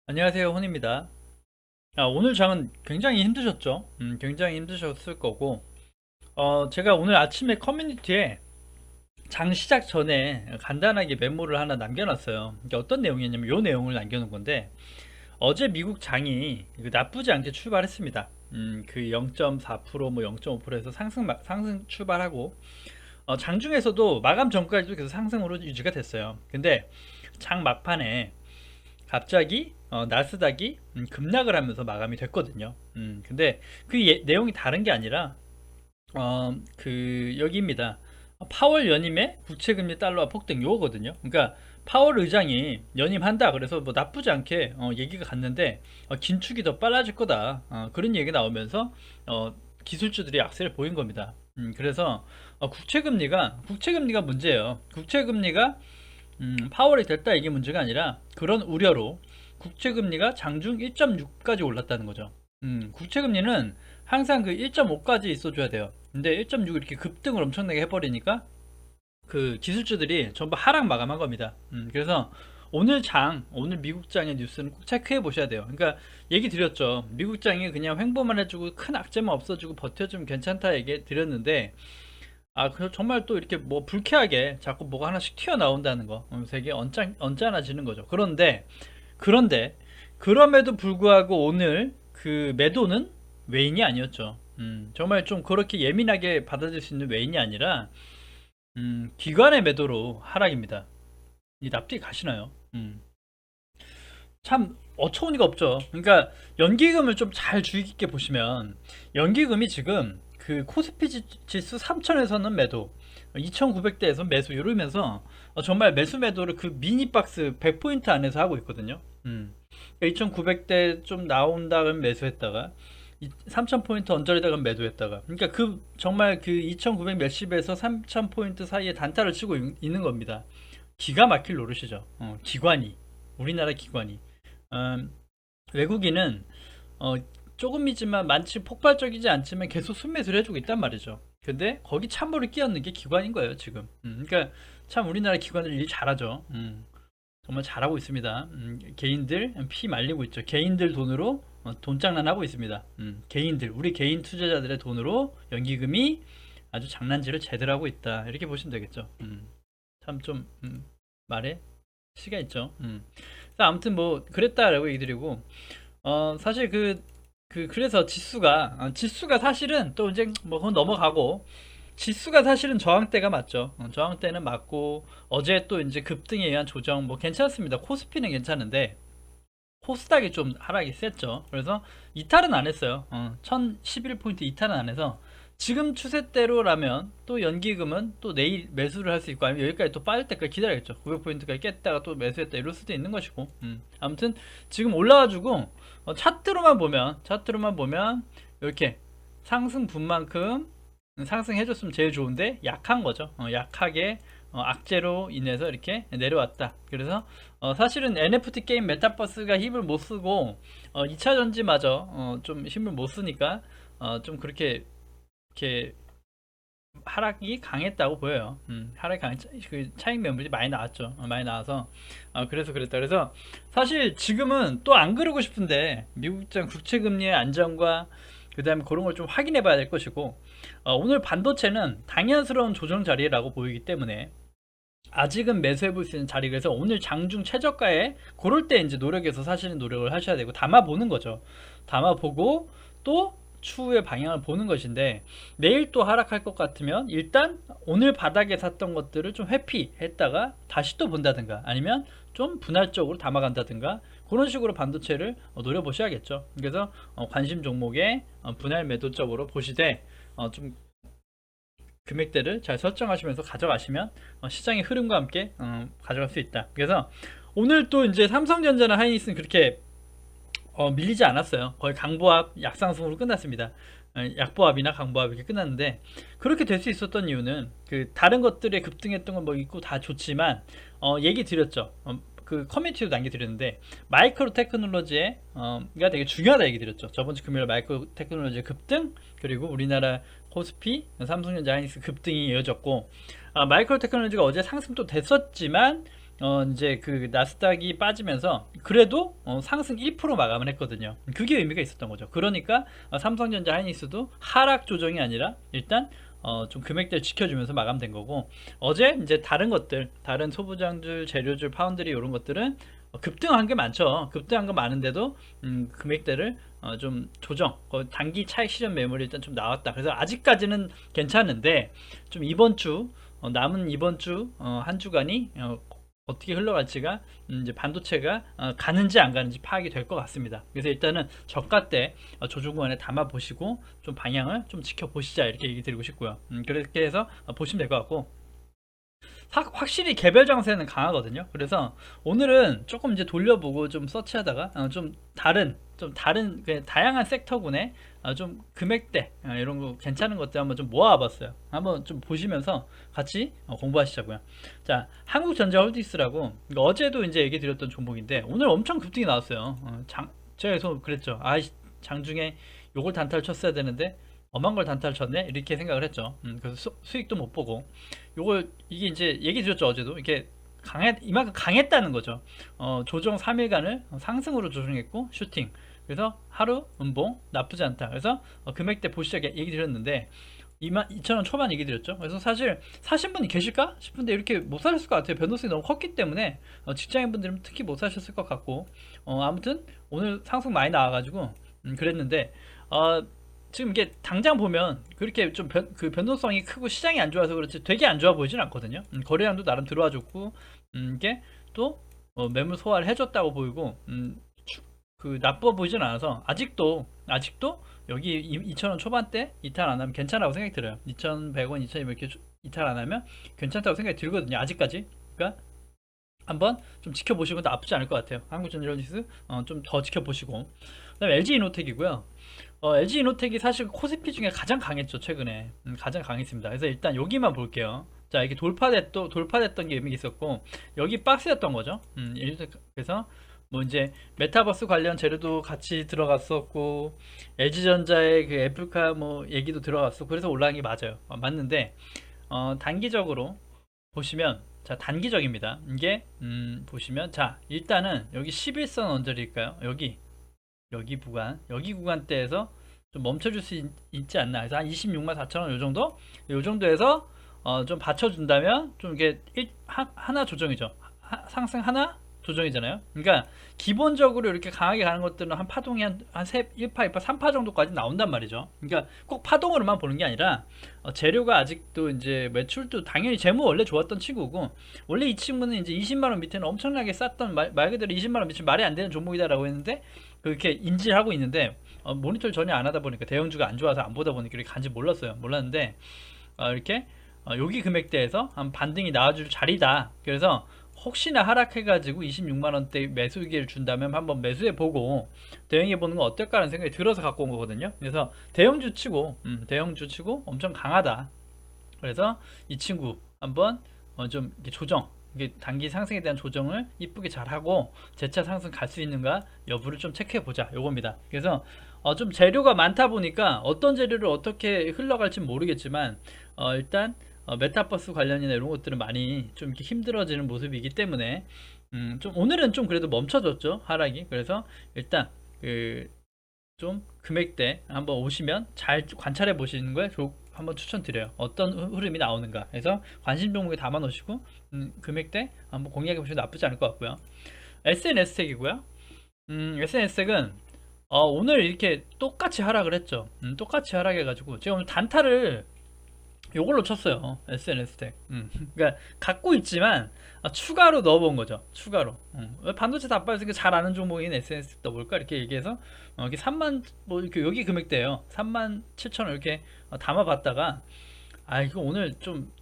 안녕하세요, 혼입니다. 오늘 장은 굉장히 힘드셨죠? 굉장히 힘드셨을 거고, 제가 오늘 아침에 커뮤니티에 장 시작 전에 간단하게 메모를 하나 남겨놨어요. 이게 어떤 내용이냐면, 이 내용을 남겨놓은 건데, 어제 미국 장이 나쁘지 않게 출발했습니다. 그 0.4%, 뭐 0.5%에서 상승 출발하고, 장중에서도 마감 전까지도 계속 상승으로 유지가 됐어요. 근데 장 막판에 갑자기 나스닥이 급락을 하면서 마감이 됐거든요. 근데 그 내용이 다른 게 아니라 여기입니다. 파월 연임의 국채금리 달러화 폭등 요거거든요. 그러니까 파월 의장이 연임한다 그래서 뭐 나쁘지 않게 얘기가 갔는데 긴축이 더 빨라질 거다 그런 얘기 나오면서 기술주들이 악세를 보인 겁니다. 그래서 국채금리가 문제예요. 국채금리가 파월이 됐다 이게 문제가 아니라 그런 우려로 국채금리가 장중 1.6까지 올랐다는 거죠. 국채금리는 항상 그 1.5까지 있어줘야 돼요. 근데 1.6 이렇게 급등을 엄청나게 해버리니까 그 기술주들이 전부 하락 마감한 겁니다. 그래서 오늘 미국 장의 뉴스는 꼭 체크해 보셔야 돼요. 그러니까 얘기 드렸죠. 미국 장이 그냥 횡보만 해주고 큰 악재만 없어지고 버텨주면 괜찮다 얘기 드렸는데 정말 또 이렇게 뭐 불쾌하게 자꾸 뭐가 하나씩 튀어나온다는 거. 되게 언짢아지는 거죠. 그런데, 그럼에도 불구하고 오늘 그 매도는 외인이 아니었죠. 정말 좀 그렇게 예민하게 받아들일 수 있는 외인이 아니라, 기관의 매도로 하락입니다. 이 납득이 가시나요? 참 어처구니가 없죠. 그러니까 연기금을 좀 잘 주의 깊게 보시면 연기금이 지금 그 코스피 지수 3000에서는 매도, 2900대에서 매수 이러면서 정말 매수 매도를 그 미니 박스 100포인트 안에서 하고 있거든요. 2900대 좀 나온다 그러면 매수했다가 3000포인트 언저리다가 매도했다가, 그러니까 그 정말 그 2900 몇십에서 3000포인트 사이에 단타를 치고 있는 겁니다. 기가 막힐 노릇이죠. 우리나라 기관이 음, 외국인은 어, 조금이지만 많지 폭발적이지 않지만 계속 순매수를 해주고 있단 말이죠. 근데 거기 참모를 끼얹는 게 기관인 거예요 지금. 그러니까 참 우리나라 기관들 일 잘하죠. 정말 잘하고 있습니다. 개인들 피 말리고 있죠. 개인들 돈으로 돈 장난하고 있습니다. 우리 개인 투자자들의 돈으로 연기금이 아주 장난질을 제대로 하고 있다 이렇게 보시면 되겠죠. 참좀 말에 시가 있죠. 그래서 아무튼 뭐 그랬다라고 얘기 드리고, 사실 그래서 지수가 사실은 또 이제 뭐 그건 넘어가고, 지수가 사실은 저항대가 맞죠. 저항대는 맞고, 어제 또 이제 급등에 의한 조정 뭐 괜찮습니다. 코스피는 괜찮은데 코스닥이 좀 하락이 셌죠. 그래서 이탈은 안 했어요. 1011포인트 이탈은 안 해서 지금 추세대로라면 또 연기금은 또 내일 매수를 할 수 있고, 아니면 여기까지 또 빠질 때까지 기다려야겠죠. 900포인트까지 깼다가 또 매수했다 이럴 수도 있는 것이고, 아무튼 지금 올라와주고 차트로만 보면 이렇게 상승 분만큼 상승해줬으면 제일 좋은데 약한 거죠. 약하게 악재로 인해서 이렇게 내려왔다. 그래서 사실은 NFT 게임 메타버스가 힘을 못 쓰고 2차 전지마저 좀 힘을 못 쓰니까 좀 그렇게 이렇게 하락이 강했다고 보여요. 하락이 그 차익 매물이 많이 나왔죠. 많이 나와서 그래서 그랬다. 그래서 사실 지금은 또 안 그러고 싶은데 미국장 국채금리의 안정과 그다음에 그런 걸 좀 확인해 봐야 될 것이고, 오늘 반도체는 당연스러운 조정 자리라고 보이기 때문에 아직은 매수해 볼 수 있는 자리. 그래서 오늘 장중 최저가에 고를 때 이제 노력해서 사실은 노력을 하셔야 되고 담아 보는 거죠. 담아 보고 또 추후의 방향을 보는 것인데, 내일 또 하락할 것 같으면 일단 오늘 바닥에 샀던 것들을 좀 회피했다가 다시 또 본다든가, 아니면 좀 분할적으로 담아간다든가, 그런 식으로 반도체를 노려보셔야겠죠. 그래서 관심 종목에 분할 매도적으로 보시되 좀 금액대를 잘 설정하시면서 가져가시면 시장의 흐름과 함께 가져갈 수 있다. 그래서 오늘 또 이제 삼성전자나 하이닉스는 그렇게 밀리지 않았어요. 거의 강보합 약상승으로 끝났습니다. 약보합이나 강보합 이렇게 끝났는데, 그렇게 될 수 있었던 이유는 그 다른 것들에 급등했던 건 뭐 있고 다 좋지만 얘기 드렸죠. 그 커뮤니티도 남겨드렸는데 마이크로 테크놀로지가 되게 중요하다 얘기 드렸죠. 저번 주 금요일 마이크로 테크놀로지의 급등, 그리고 우리나라 코스피, 삼성전자, 하이닉스 급등이 이어졌고, 마이크로 테크놀로지가 어제 상승도 됐었지만 이제 그 나스닥이 빠지면서 그래도 상승 1% 마감을 했거든요. 그게 의미가 있었던 거죠. 그러니까 삼성전자 하이닉스도 하락 조정이 아니라 일단 좀 금액대를 지켜주면서 마감된 거고, 어제 이제 다른 것들, 다른 소부장들, 재료줄, 파운드리 이런 것들은 급등한 게 많죠. 급등한 거 많은데도 금액대를 좀 조정, 단기 차익 실현 매물이 일단 좀 나왔다. 그래서 아직까지는 괜찮은데 좀 이번 주 남은 이번 주 한 주간이 어떻게 흘러갈지가 이제 반도체가 가는지 안 가는지 파악이 될 것 같습니다. 그래서 일단은 저가 때 조중간에 담아 보시고 좀 방향을 좀 지켜보시자, 이렇게 얘기 드리고 싶고요. 그렇게 해서 보시면 될 것 같고, 확실히 개별 장세는 강하거든요. 그래서 오늘은 조금 이제 돌려보고 좀 서치하다가 좀 다른 다양한 섹터군에 좀 금액대 이런 거 괜찮은 것들 한번 좀 모아봤어요. 한번 좀 보시면서 같이 공부하시자고요. 자, 한국전자홀딩스라고 어제도 이제 얘기 드렸던 종목인데 오늘 엄청 급등이 나왔어요. 제가 계속 그랬죠. 장중에 요걸 단타를 쳤어야 되는데 엄한 걸 단타를 쳤네, 이렇게 생각을 했죠. 그래서 수익도 못 보고, 이게 이제 얘기 드렸죠. 어제도 이게 이만큼 강했다는 거죠. 조정 3일간을 상승으로 조정했고 슈팅, 그래서 하루 음봉 나쁘지 않다. 그래서 금액대 보시자 얘기 드렸는데 22,000원 초반 얘기 드렸죠. 그래서 사실 사신 분이 계실까 싶은데 이렇게 못 사셨을 것 같아요. 변동성이 너무 컸기 때문에 직장인분들은 특히 못 사셨을 것 같고, 아무튼 오늘 상승 많이 나와가지고 그랬는데, 지금 이게 당장 보면 그렇게 좀 그 변동성이 크고 시장이 안 좋아서 그렇지 되게 안 좋아 보이진 않거든요. 거래량도 나름 들어와 줬고, 이게 또 매물 소화를 해줬다고 보이고, 그 나빠 보이진 않아서 아직도 여기 2,000원 초반대 이탈 안 하면 괜찮다고 생각이 들어요. 2,100원, 2,200원 이렇게 이탈 안 하면 괜찮다고 생각이 들거든요. 아직까지. 그러니까 한번 좀 지켜보시고 나쁘지 않을 것 같아요. 한국전자로직스 좀 더 지켜보시고, 그다음에 LG이노텍이고요. LG이노텍이 사실 코스피 중에 가장 강했죠, 최근에. 가장 강했습니다. 그래서 일단 여기만 볼게요. 자, 이게 돌파됐던 게 의미가 있었고, 여기 박스였던 거죠. 그래서 뭐 이제 메타버스 관련 재료도 같이 들어갔었고, LG전자의 그 애플카 뭐 얘기도 들어갔고, 그래서 올라간 게 맞아요. 맞는데 단기적으로 보시면, 자, 단기적입니다. 이게 보시면, 자, 일단은 여기 11선 언저리일까요? 여기 구간대에서 좀 멈춰줄 수 있지 않나. 그래서 한 26만 4천원 요 정도에서 좀 받쳐준다면 좀 이게 하나 조정이죠. 상승 하나 조정이잖아요. 그러니까 기본적으로 이렇게 강하게 가는 것들은 한 파동이 한 1파, 2파, 3파 정도까지 나온단 말이죠. 그러니까 꼭 파동으로만 보는 게 아니라 재료가 아직도 이제 매출도 당연히 재무 원래 좋았던 친구고, 원래 이 친구는 이제 20만원 밑에는 엄청나게 쌌던, 말 그대로 20만원 밑에 말이 안 되는 종목이다라고 했는데 그렇게 인지하고 있는데, 모니터를 전혀 안 하다 보니까, 대형주가 안 좋아서 안 보다 보니까 이렇게 간지 몰랐는데, 이렇게 여기 금액대에서 한 반등이 나와줄 자리다. 그래서 혹시나 하락해가지고 26만원대 매수 기회를 준다면 한번 매수해보고 대응해보는 건 어떨까라는 생각이 들어서 갖고 온 거거든요. 그래서 대형주 치고 엄청 강하다. 그래서 이 친구 한번 좀 이렇게 조정, 이게 단기 상승에 대한 조정을 이쁘게 잘하고 재차 상승 갈 수 있는가 여부를 좀 체크해 보자, 요겁니다. 그래서 좀 재료가 많다 보니까 어떤 재료를 어떻게 흘러갈지 모르겠지만, 일단 메타버스 관련이나 이런 것들은 많이 좀 이렇게 힘들어지는 모습이기 때문에 좀 오늘은 좀 그래도 멈춰졌죠, 하락이. 그래서 일단 그 좀 금액대 한번 오시면 잘 관찰해 보시는 걸 한번 추천드려요. 어떤 흐름이 나오는가. 그래서 관심 종목에 담아 놓으시고 금액대 한번 공략해 보시면 나쁘지 않을 것 같고요. SNS텍이고요. SNS텍은 오늘 이렇게 똑같이 하락을 했죠. 똑같이 하락해가지고 제가 오늘 단타를 요걸로 쳤어요. SNS 텍. 그러니까 갖고 있지만 추가로 넣어본 거죠. 추가로. 반도체 답발에서 잘 아는 종목인 SNS 넣어볼까 이렇게 얘기해서 여기 3만 뭐 이렇게 여기 금액대예요. 3만 7천 원 이렇게 담아봤다가, 이거 오늘 좀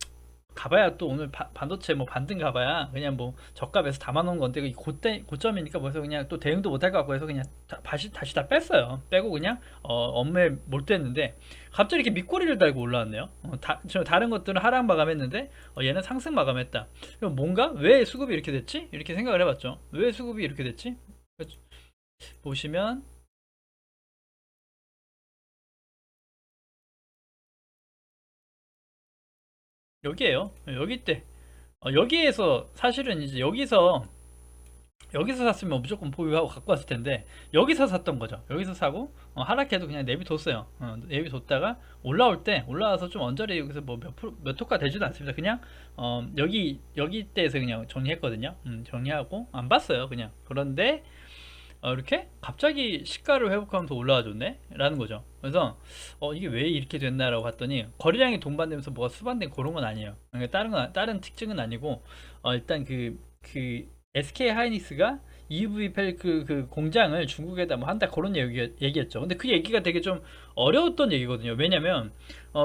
가봐야 또 오늘 반도체 뭐 반등 가봐야 그냥 뭐 저값에서 담아놓은 건데 고점이니까 뭐해서 그냥 또 대응도 못할 것 같고 해서 그냥 다시 다 뺐어요. 빼고 그냥 업무에 몰두했는데 갑자기 이렇게 밑꼬리를 달고 올라왔네요. 다른 것들은 하락 마감했는데 얘는 상승 마감했다. 그럼 뭔가 왜 수급이 이렇게 됐지? 이렇게 생각을 해봤죠. 왜 수급이 이렇게 됐지? 보시면 여기에요. 여기 때 여기에서 사실은 이제 여기서 샀으면 무조건 보유하고 갖고 왔을 텐데 여기서 샀던 거죠. 여기서 사고 하락해도 그냥 내비뒀어요. 내비뒀다가 올라와서 좀 언저리 여기서 뭐 몇 호가 되지도 않습니다. 그냥 여기 때에서 그냥 정리했거든요. 정리하고 안 봤어요. 그냥. 그런데 이렇게 갑자기 시가를 회복하면서 올라와 줬네 라는 거죠. 그래서 이게 왜 이렇게 됐나라고 봤더니 거래량이 동반되면서 뭐가 수반된 그런 건 아니에요. 그러니까 다른 특징은 아니고 일단 그 SK 하이닉스가 EUV 펠 그 공장을 중국에다 뭐 한다 그런 얘기였죠. 근데 그 얘기가 되게 좀 어려웠던 얘기거든요. 왜냐면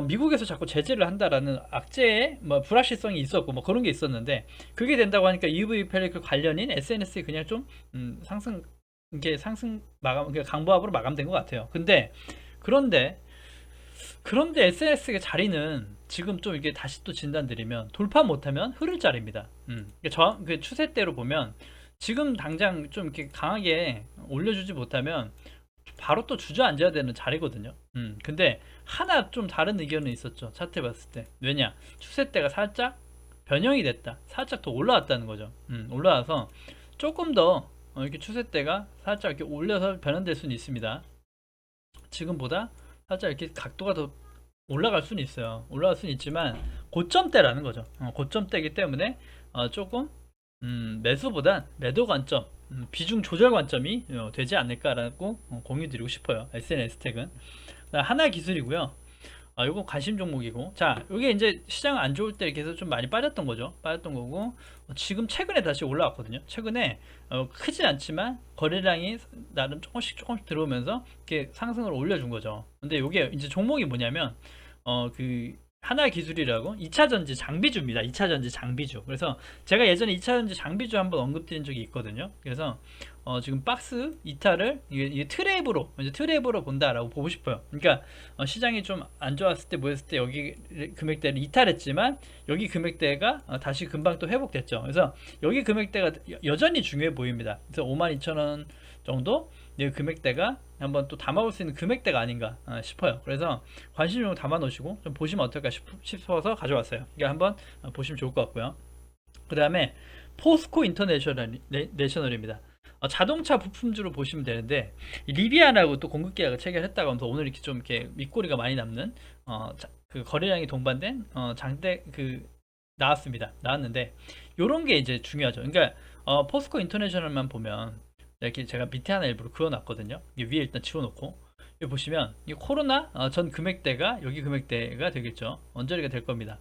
미국에서 자꾸 제재를 한다라는 악재의 뭐 불확실성이 있었고 뭐 그런 게 있었는데 그게 된다고 하니까 EUV 펠리클 관련인 SNS에 그냥 좀 상승 이게 상승 마감, 그러니까 강보합으로 마감된 것 같아요. 그런데 SNS의 자리는 지금 좀 이게 다시 또 진단드리면 돌파 못하면 흐를 자리입니다. 그 추세대로 보면 지금 당장 좀 이렇게 강하게 올려주지 못하면 바로 또 주저앉아야 되는 자리거든요. 근데 하나 좀 다른 의견은 있었죠. 차트 봤을 때. 왜냐? 추세대가 살짝 변형이 됐다. 살짝 더 올라왔다는 거죠. 올라와서 조금 더 이렇게 추세대가 살짝 이렇게 올려서 변환될 수는 있습니다. 지금보다 살짝 이렇게 각도가 더 올라갈 수는 있어요. 올라갈 수는 있지만 고점대라는 거죠. 고점대이기 때문에 조금 매수보단 매도 관점, 비중 조절 관점이 되지 않을까라고 공유 드리고 싶어요. SNS 텍은 하나 기술이고요. 이거 관심 종목이고, 자, 이게 이제 시장 안 좋을 때 이렇게 해서 좀 많이 빠졌던 거죠. 빠졌던 거고, 지금 최근에 다시 올라왔거든요. 최근에 크지 않지만 거래량이 나름 조금씩 들어오면서 이렇게 상승을 올려준 거죠. 근데 이게 이제 종목이 뭐냐면 그 하나 기술이라고 2차전지 장비주입니다. 2차전지 장비주. 그래서 제가 예전에 2차전지 장비주 한번 언급드린 적이 있거든요. 그래서 지금 박스 이탈을 이게 트랩으로 본다라고 보고 싶어요. 그러니까 시장이 좀 안 좋았을 때 뭐했을 때 여기 금액대를 이탈했지만 여기 금액대가 다시 금방 또 회복됐죠. 그래서 여기 금액대가 여전히 중요해 보입니다. 그래서 52,000원 정도 금액대가 한번 또 담아볼 수 있는 금액대가 아닌가 싶어요. 그래서 관심 좀 담아 놓으시고 좀 보시면 어떨까 싶어서 가져왔어요. 이거 한번 보시면 좋을 것 같고요. 그 다음에 포스코 인터내셔널입니다. 자동차 부품주로 보시면 되는데 리비안하고 또 공급 계약을 체결했다고 하면서 오늘 이렇게 좀 이렇게 밑꼬리가 많이 남는 그 거래량이 동반된 장대 나왔는데 요런 게 이제 중요하죠. 그러니까 포스코 인터내셔널만 보면 이렇게 제가 밑에 하나 일부러 그어놨거든요. 위에 일단 지워놓고 여기 보시면 이 코로나 전 금액대가 여기 금액대가 되겠죠. 언저리가 될 겁니다.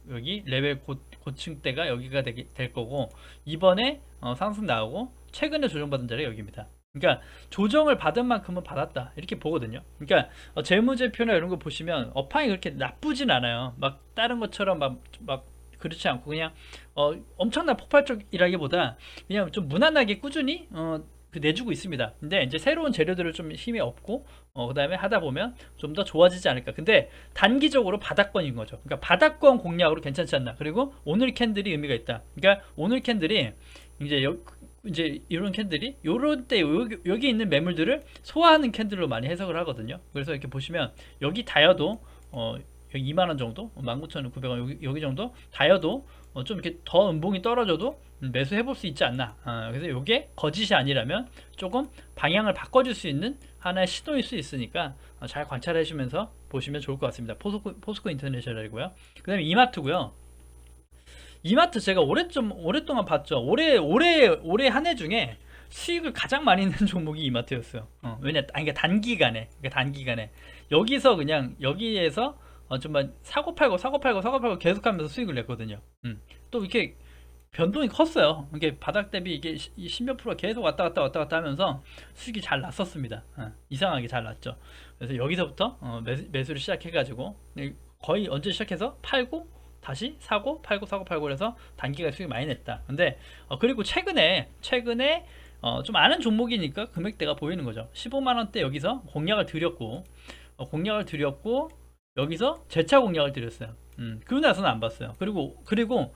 여기 레벨 고층대가 여기가 될 거고 이번에 상승 나오고 최근에 조정받은 자리가 여기입니다. 그러니까 조정을 받은 만큼은 받았다 이렇게 보거든요. 그러니까 재무제표나 이런 거 보시면 업황이 그렇게 나쁘진 않아요. 막 다른 것처럼 막 그렇지 않고 그냥 엄청난 폭발적이라기보다 그냥 좀 무난하게 꾸준히 내주고 있습니다. 근데 이제 새로운 재료들을 좀 힘이 없고 그 다음에 하다 보면 좀 더 좋아지지 않을까. 근데 단기적으로 바닥권인 거죠. 그러니까 바닥권 공략으로 괜찮지 않나. 그리고 오늘 캔들이 의미가 있다. 그러니까 오늘 캔들이 이제 이런 캔들이 요런 때 여기 있는 매물들을 소화하는 캔들로 많이 해석을 하거든요. 그래서 이렇게 보시면 여기 다여도 여기 2만원 정도 19,900원 여기 정도 다여도 좀 이렇게 더 음봉이 떨어져도 매수해 볼 수 있지 않나. 그래서 이게 거짓이 아니라면 조금 방향을 바꿔줄 수 있는 하나의 시도일 수 있으니까 잘 관찰해 주면서 보시면 좋을 것 같습니다. 포스코 인터내셔널이고요. 그 다음에 이마트고요. 이마트 제가 오랫동안 봤죠. 올해 한 해 중에 수익을 가장 많이 낸 종목이 이마트였어요. 그러니까 단기간에 여기서 그냥 여기에서 정말 사고 팔고 계속하면서 수익을 냈거든요. 또 이렇게 변동이 컸어요. 이게 바닥 대비 이게 10몇 프로가 계속 왔다 갔다 하면서 수익이 잘 났었습니다. 이상하게 잘 났죠. 그래서 여기서부터 매수를 시작해가지고 거의 언제 시작해서 팔고 다시 사고 팔고 그래서 단기간 수익 많이 냈다. 근데 그리고 최근에 좀 아는 종목이니까 금액대가 보이는 거죠. 15만원대 여기서 공략을 드렸고 여기서 재차 공략을 드렸어요. 그러고 나서는 안 봤어요. 그리고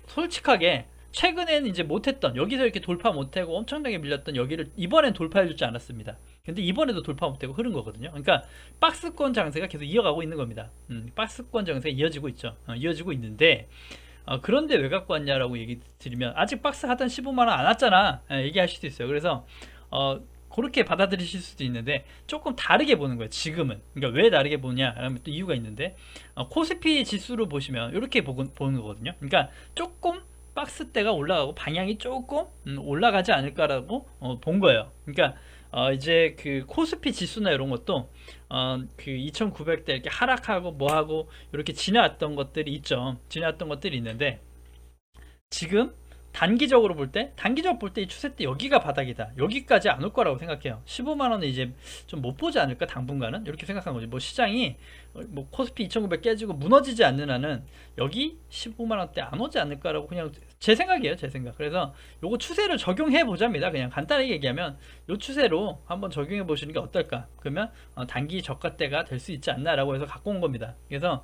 솔직하게 최근에는 이제 못했던 여기서 이렇게 돌파 못하고 엄청나게 밀렸던 여기를 이번엔 돌파해주지 않았습니다. 근데 이번에도 돌파 못하고 흐른 거거든요. 그러니까 박스권 장세가 계속 이어가고 있는 겁니다. 박스권 장세가 이어지고 있죠. 이어지고 있는데 그런데 왜 갖고 왔냐라고 얘기 드리면 아직 박스 하단 15만원 안 왔잖아, 얘기하실 수도 있어요. 그래서 그렇게 받아들이실 수도 있는데 조금 다르게 보는 거예요. 지금은. 그러니까 왜 다르게 보냐 하면 또 이유가 있는데, 코스피 지수로 보시면 이렇게 보는 거거든요. 그러니까 조금 박스대가 올라가고 방향이 조금 올라가지 않을까라고 본 거예요. 그러니까 이제 그 코스피 지수나 이런 것도 그 2900대 이렇게 하락하고 뭐하고 이렇게 지나왔던 것들이 있죠. 지나왔던 것들이 있는데, 지금 단기적으로 볼 때 이 추세 때 여기가 바닥이다, 여기까지 안 올 거라고 생각해요. 15만원은 이제 좀 못 보지 않을까 당분간은, 이렇게 생각한 거지. 뭐 시장이 뭐 코스피 2900 깨지고 무너지지 않는 한은 여기 15만원대 안 오지 않을까라고, 그냥 제 생각이에요, 제 생각. 그래서 요거 추세를 적용해 보자입니다. 그냥 간단하게 얘기하면 요 추세로 한번 적용해 보시는 게 어떨까. 그러면 단기 저가대가 될 수 있지 않나라고 해서 갖고 온 겁니다. 그래서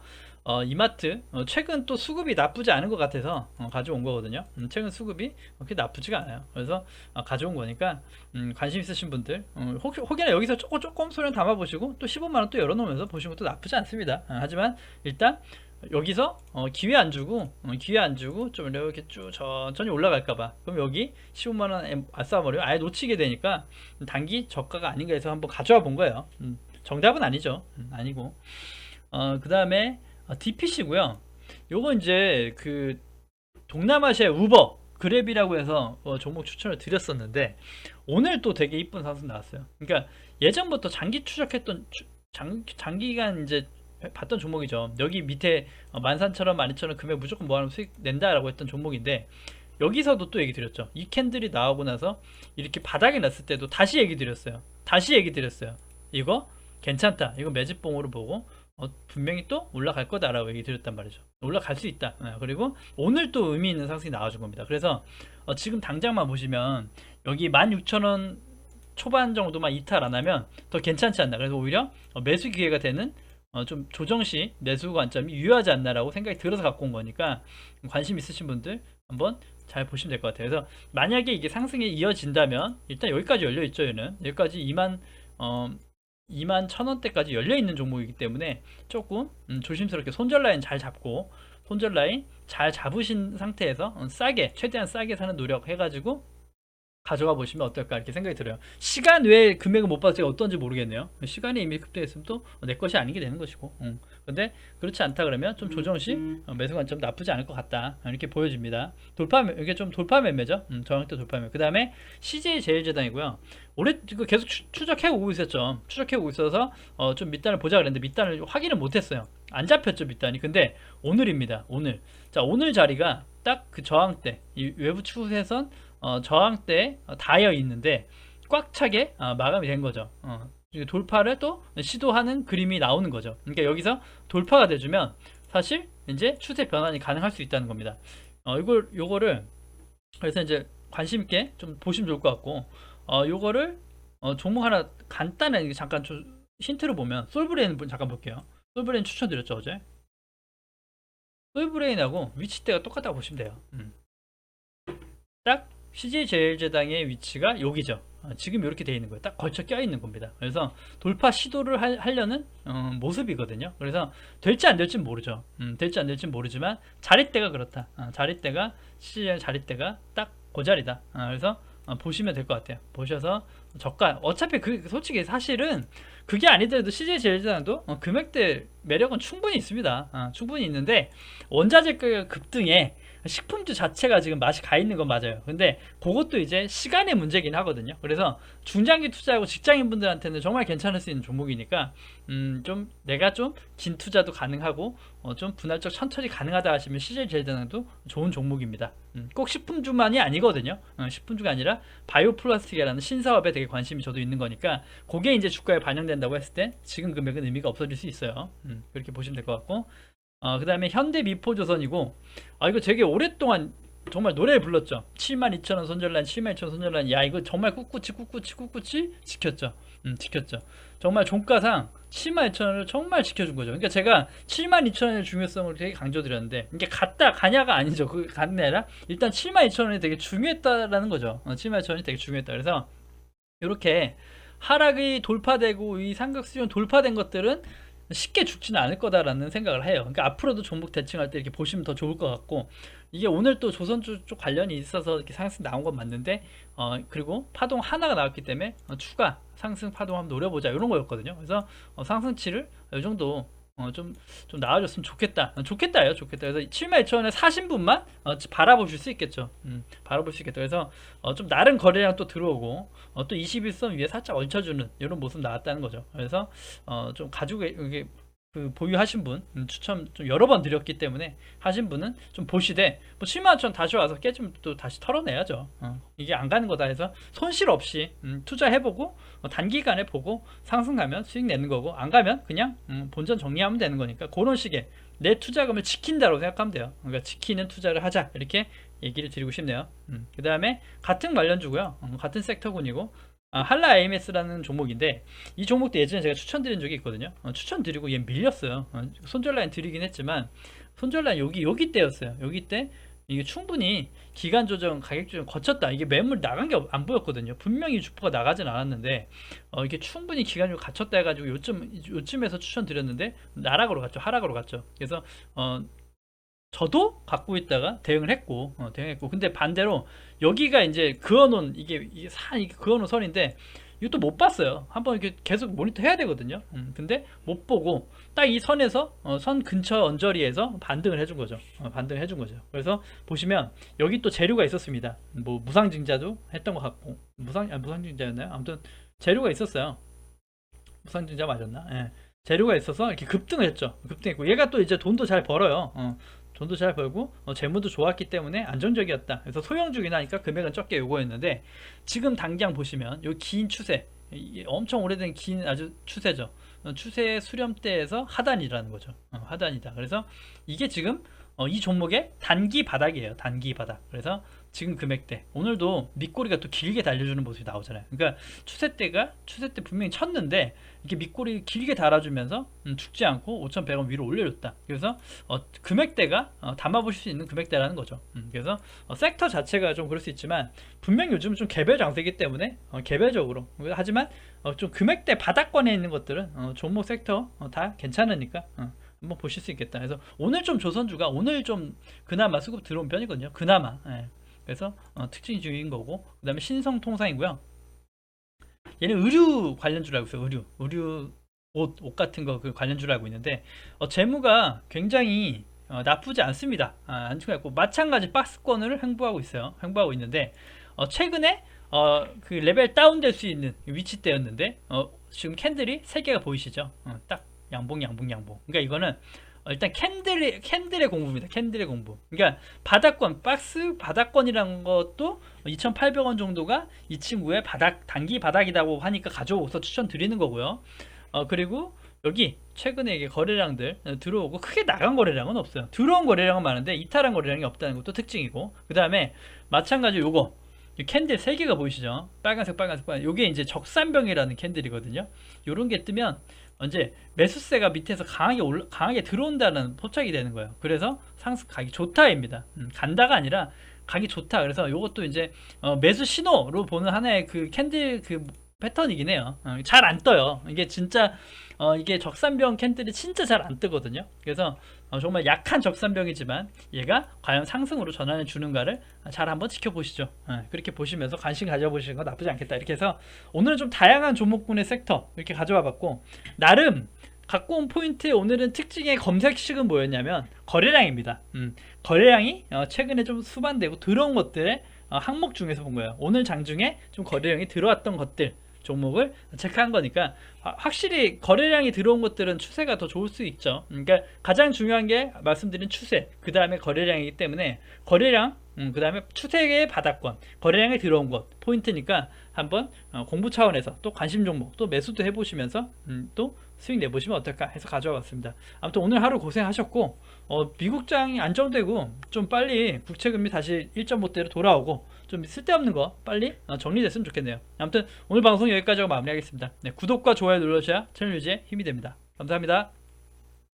이마트 최근 또 수급이 나쁘지 않은 것 같아서 가져온 거거든요. 최근 수급이 그렇게 나쁘지가 않아요. 그래서 가져온 거니까 관심 있으신 분들 혹여나 여기서 조금 소량 담아 보시고 또 15만원 또 열어놓으면서 보시는 것도 나쁘지 않습니다. 하지만 일단 여기서 기회 안 주고 좀 이렇게 쭉 천천히 올라갈까봐, 그럼 여기 15만원 아싸버려 아예 놓치게 되니까 단기 저가가 아닌가 해서 한번 가져와 본 거예요. 정답은 아니죠. 아니고 그 다음에 DPC고요. 요거 이제 그 동남아시아 우버 그랩이라고 해서 종목 추천을 드렸었는데, 오늘 또 되게 이쁜 상승 나왔어요. 그러니까 예전부터 장기 추적했던 장기간 이제 봤던 종목이죠. 여기 밑에 13,000원, 12,000원 금액 무조건 모아놓으면 수익 낸다라고 했던 종목인데, 여기서도 또 얘기 드렸죠. 이 캔들이 나오고 나서 이렇게 바닥에 났을 때도 다시 얘기 드렸어요. 이거 괜찮다, 이거 매집봉으로 보고 분명히 또 올라갈 거다라고 얘기 드렸단 말이죠. 올라갈 수 있다. 그리고 오늘 또 의미 있는 상승이 나와준 겁니다. 그래서 지금 당장만 보시면 여기 16,000원 초반 정도만 이탈 안 하면 더 괜찮지 않나. 그래서 오히려 매수 기회가 되는 좀 조정시 매수 관점이 유효하지 않나라고 생각이 들어서 갖고 온 거니까, 관심 있으신 분들 한번 잘 보시면 될 것 같아요. 그래서 만약에 이게 상승이 이어진다면 일단 여기까지 열려 있죠. 얘는 여기까지 21,000원대까지 열려있는 종목이기 때문에 조금 조심스럽게 손절 라인 잘 잡고, 손절 라인 잘 잡으신 상태에서 최대한 싸게 사는 노력 해가지고 가져가 보시면 어떨까 이렇게 생각이 들어요. 시간 외에 금액을 못 봐서 제가 어떤지 모르겠네요. 시간에 이미 급등했으면 또 내 것이 아닌 게 되는 것이고, 근데 그렇지 않다 그러면 좀 조정시 매수 관점 나쁘지 않을 것 같다 이렇게 보여집니다. 이게 좀 돌파 매매죠. 저항대 돌파 매매. 그 다음에 CJ제일제당이고요. 올해 계속 추적해 오고 있었죠. 추적해 오고 있어서 좀 밑단을 보자 그랬는데 밑단을 확인을 못했어요. 안 잡혔죠, 밑단이. 근데 오늘입니다. 오늘 자리가 딱 그 저항대, 이 외부 추세선 저항대에 닿여 있는데 꽉 차게 마감이 된 거죠. 돌파를 또 시도하는 그림이 나오는 거죠. 그러니까 여기서 돌파가 돼주면 사실 이제 추세 변환이 가능할 수 있다는 겁니다. 요거를 그래서 이제 관심 있게 좀 보시면 좋을 것 같고, 요거를 종목 하나 간단하게 잠깐 힌트로 보면 솔브레인 잠깐 볼게요. 솔브레인 추천드렸죠 어제. 솔브레인하고 위치대가 똑같다고 보시면 돼요. 딱 CJ제일제당의 위치가 여기죠. 지금 이렇게 되어 있는 거예요. 딱 걸쳐 껴 있는 겁니다. 그래서 돌파 시도를 하려는 모습이거든요. 그래서 될지 안 될지 모르죠. 될지 안 될지 모르지만 자릿대가 그렇다. 자릿대가 CJ 자릿대가 딱 그 자리다. 그래서 보시면 될 것 같아요. 보셔서 저가, 어차피 솔직히 사실은 그게 아니더라도 CJ제일제당도 금액대 매력은 충분히 있습니다. 충분히 있는데 원자재 가격 급등에 식품주 자체가 지금 맛이 가 있는 건 맞아요. 근데 그것도 이제 시간의 문제긴 하거든요. 그래서 중장기 투자하고 직장인분들한테는 정말 괜찮을 수 있는 종목이니까 좀 내가 좀 긴 투자도 가능하고 좀 분할적 천천히 가능하다 하시면 CJ제일제당도 좋은 종목입니다. 꼭 식품주만이 아니거든요. 식품주가 아니라 바이오 플라스틱이라는 신사업에 되게 관심이 저도 있는 거니까, 그게 이제 주가에 반영된다고 했을 때 지금 금액은 의미가 없어질 수 있어요. 그렇게 보시면 될 것 같고, 그 다음에 현대미포조선이고, 이거 되게 오랫동안 정말 노래를 불렀죠. 72,000원 손절라인, 72,000원 손절라인. 야, 이거 정말 꿋꿋이 지켰죠. 지켰죠. 정말 종가상 72,000원을 정말 지켜준 거죠. 그러니까 제가 72,000원의 중요성을 되게 강조드렸는데, 이게 가냐가 아니죠. 그 가는 게 아니라 일단 72,000원이 되게 중요했다라는 거죠. 72,000원이 되게 중요했다. 그래서 이렇게 하락이 돌파되고 이 삼각 수준 돌파된 것들은 쉽게 죽지는 않을 거다라는 생각을 해요. 그러니까 앞으로도 종목 대칭할 때 이렇게 보시면 더 좋을 것 같고, 이게 오늘 또 조선주 쪽 관련이 있어서 이렇게 상승 나온 건 맞는데, 그리고 파동 하나가 나왔기 때문에 추가 상승 파동 한번 노려보자 이런 거였거든요. 그래서 상승치를 이 정도 좀 나아졌으면 좋겠다. 좋겠다예요, 좋겠다. 그래서 72,000원에 사신 분만 바라보실 수 있겠죠. 바라볼 수 있겠다. 그래서 좀 나른 거래량 또 들어오고, 또 21선 위에 살짝 얹혀주는 이런 모습 나왔다는 거죠. 그래서 좀 가지고 이게 그 보유하신 분 추천 좀 여러 번 드렸기 때문에 하신 분은 좀 보시되, 뭐 7만원 다시 와서 깨지면 또 다시 털어내야죠. 이게 안 가는 거다 해서 손실 없이 투자해보고, 단기간에 보고 상승 가면 수익 내는 거고, 안 가면 그냥 본전 정리하면 되는 거니까, 그런 식의 내 투자금을 지킨다고 생각하면 돼요. 그러니까 지키는 투자를 하자, 이렇게 얘기를 드리고 싶네요. 그 다음에 같은 관련주고요, 같은 섹터군이고, 한라 AMS라는 종목인데, 이 종목도 예전에 제가 추천드린 적이 있거든요. 추천드리고 얘 밀렸어요. 손절 라인 드리긴 했지만 손절 라인 여기 때였어요. 여기 때 이게 충분히 기간 조정, 가격 조정 거쳤다. 이게 매물 나간 게 안 보였거든요. 분명히 주포가 나가진 않았는데 이게 충분히 기간 조정 갖췄다 해가지고 요쯤에서 추천드렸는데 나락으로 갔죠. 하락으로 갔죠. 그래서 저도 갖고 있다가 대응했고. 근데 반대로 여기가 이제 그어놓은 이게 그어놓은 선인데, 이것도 못 봤어요. 한번 이렇게 계속 모니터 해야 되거든요. 근데 못 보고 딱 이 선에서 선 근처 언저리에서 반등을 해준 거죠. 반등을 해준 거죠. 그래서 보시면 여기 또 재료가 있었습니다. 뭐 무상증자도 했던 것 같고, 무상증자였나요? 아무튼 재료가 있었어요. 무상증자 맞았나? 예. 재료가 있어서 이렇게 급등을 했죠. 급등했고, 얘가 또 이제 돈도 잘 벌어요. 돈도 잘 벌고 재무도 좋았기 때문에 안정적이었다. 그래서 소형주긴 하니까 금액은 적게 요구했는데, 지금 당장 보시면 요 긴 추세, 엄청 오래된 긴 아주 추세죠. 추세 수렴대에서 하단이라는 거죠. 하단이다. 그래서 이게 지금 이 종목의 단기 바닥이에요. 단기 바닥. 그래서 지금 금액대, 오늘도 밑꼬리가 또 길게 달려주는 모습이 나오잖아요. 그러니까 추세 때 분명히 쳤는데 이게 밑꼬리 길게 달아주면서 죽지 않고 5,100원 위로 올려줬다. 그래서 금액대가 담아보실 수 있는 금액대라는 거죠. 그래서 섹터 자체가 좀 그럴 수 있지만, 분명히 요즘은 좀 개별 장세이기 때문에 개별적으로, 하지만 좀 금액대 바닥권에 있는 것들은 종목 섹터 다 괜찮으니까 한번 보실 수 있겠다. 그래서 오늘 좀 조선주가 오늘 좀 그나마 수급 들어온 편이거든요. 그나마. 예. 그래서 특징주의인 거고, 그 다음에 신성통상이고요. 얘는 의류 관련주로 알고 있어요. 의류 옷 같은 거 그 관련주로 알고 있는데, 재무가 굉장히 나쁘지 않습니다. 안 좋고, 마찬가지 박스권을 횡보하고 있어요. 횡보하고 있는데, 최근에 그 레벨 다운될 수 있는 위치대였는데, 지금 캔들이 3개가 보이시죠? 딱 양봉. 그러니까 이거는 일단 캔들의 공부입니다. 캔들의 공부. 그러니까 바닥권, 박스 바닥권이라는 것도 2,800원 정도가 이 친구의 단기 바닥이라고 하니까 가져오서 추천드리는 거고요. 그리고 여기 최근에 이게 거래량들 들어오고 크게 나간 거래량은 없어요. 들어온 거래량은 많은데 이탈한 거래량이 없다는 것도 특징이고, 그 다음에 마찬가지로 요거 캔들 3개가 보이시죠? 빨간색. 요게 이제 적산병이라는 캔들이거든요. 요런 게 뜨면 이제 매수세가 밑에서 강하게 들어온다는 포착이 되는 거예요. 그래서 상승 가기 좋다입니다. 간다가 아니라 가기 좋다. 그래서 요것도 이제 매수 신호로 보는 하나의 그 캔들 그 패턴이긴 해요. 잘 안 떠요. 이게 진짜 이게 적산병 캔들이 진짜 잘 안 뜨거든요. 그래서 정말 약한 적산병이지만 얘가 과연 상승으로 전환해 주는가를 잘 한번 지켜보시죠. 그렇게 보시면서 관심 가져보시는 건 나쁘지 않겠다. 이렇게 해서 오늘은 좀 다양한 종목군의 섹터 이렇게 가져와 봤고, 나름 갖고 온 포인트, 오늘은 특징의 검색식은 뭐였냐면 거래량입니다. 거래량이 최근에 좀 수반되고 들어온 것들의 항목 중에서 본 거예요. 오늘 장중에 좀 거래량이 들어왔던 것들 종목을 체크한 거니까, 확실히 거래량이 들어온 것들은 추세가 더 좋을 수 있죠. 그러니까 가장 중요한 게 말씀드린 추세, 그 다음에 거래량이기 때문에 거래량, 그 다음에 추세의 바닥권, 거래량이 들어온 것 포인트니까 한번 공부 차원에서 또 관심 종목 또 매수도 해보시면서 또 수익 내보시면 어떨까 해서 가져와 봤습니다. 아무튼 오늘 하루 고생하셨고, 미국장이 안정되고 좀 빨리 국채금리 다시 1.5대로 돌아오고 좀 쓸데없는 거 빨리 정리됐으면 좋겠네요. 아무튼 오늘 방송 여기까지 하고 마무리하겠습니다. 네, 구독과 좋아요 눌러주셔야 채널 유지에 힘이 됩니다. 감사합니다.